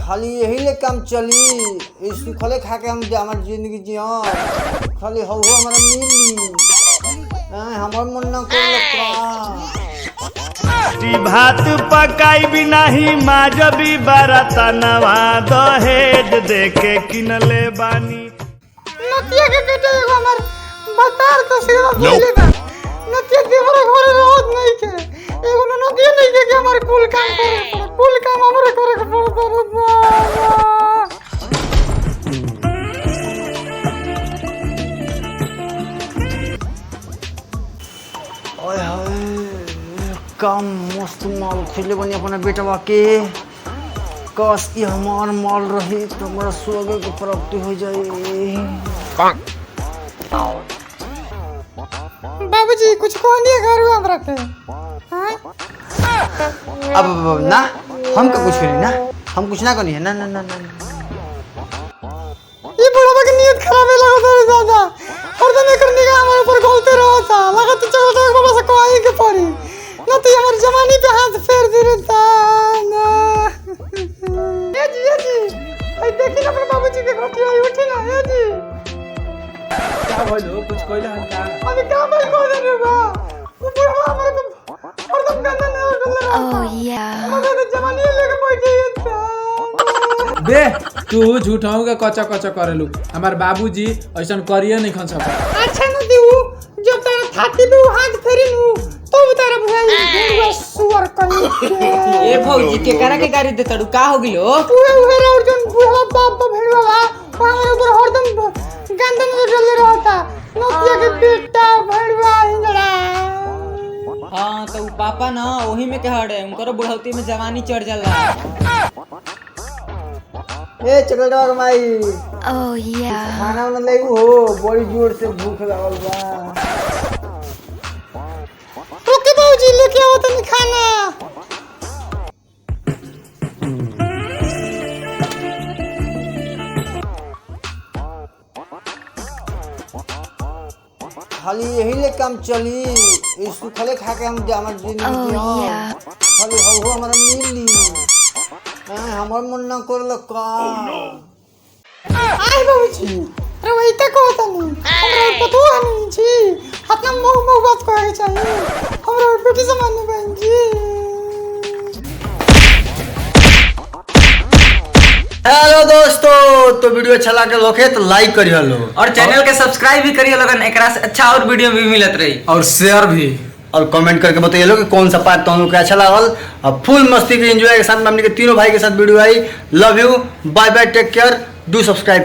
खाली यही ले काम चली इसको खले खा के हम हमार जिंदगी जियो खाली हो हमारा मिली हमार मन ना कर भात पकाई भी नहीं माजबी बाराता नवा दहेज देके किनले बानी नतिया के बेटे एगो हमर बतार तो सेवा बोले बा नतिया के हमरे घरे रहत नहीं के एगो नतिया नहीं के हमर कुल काम करे कुल काम हमरे करे के पड़त बा ओए हाय काम मस्त माल खुले बनी अपना बेटवा के कस की हमार माल रही तो हमारा स्वर्ग की प्राप्ति हो जाए। बाबूजी कुछ कह दिया करू हमरा के हां अब ना हम का कुछ करी ना हम कुछ ना करी ना ना ना ना ये बुढ़वा के नियत खराब है लगता है दादा हरदम एकर निगाह हमारे ऊपर गलते रहता लगत चलो तो बाबा से कोई के पड़ी न तो हमारी जवानी पे हाथ फेर दे रहता ना ये जी भाई देखी ना अपने बाबूजी के घटिया उठे ना ये जी क्या बोलो कुछ कहले हम का अभी क्या बोल को दे रे बा वो बुढ़वा हमारे को हरदम गंदा ना कर रहा Oh yeah. मगर जवानी लेके बैठे था बे तू झूठाऊ के कच्चा कच्चा करेलू हमार बाबूजी ऐसन करिए नहीं खन सकता अच्छा न दिउ जब तेरा थाती दू हाथ फेरी नु तो तेरा भाई भेड़वा सुअर कनी ए भौजी के करा के गाड़ी दे तड़ू का हो गिलो उहे अर्जुन बुढ़वा बाप भेड़वा वहां ऊपर हरदम गंदम में डले रहता नतिया के बेटा भेड़वा हिंगड़ा हां तो उ पापा ना ओही में के हड़े उनकर बुढ़ौती में जवानी चढ़ जाला ए चकलवा माई Oh yeah. खाना वाला ले हो बड़ी जोर से भूख लागल बा ओके बाबूजी लेके आओ तनी खाना खाली यही ले काम चली इसको खले खा के हम हमार जिंदगी Oh जियो yeah. खाली हो हमारा मिली हमार मन ना करल का आई बाबूजी अरे वही तक होता नहीं हमरा पतो नहीं छी अपना मुंह बात करे चाहिए हमरा बेटी समान बन जी हेलो दोस्तों तो वीडियो अच्छा लगे लोगे तो लाइक करियो लो और चैनल के सब्सक्राइब भी करिए लोगन एकरा से अच्छा और वीडियो भी मिलत रही और शेयर भी और कमेंट करके बताइए लो कि कौन सा पार्ट तुम लोग को अच्छा लागल और फुल मस्ती के एंजॉय के साथ में हमने के तीनों भाई के साथ video I love you bye bye take care do subscribe.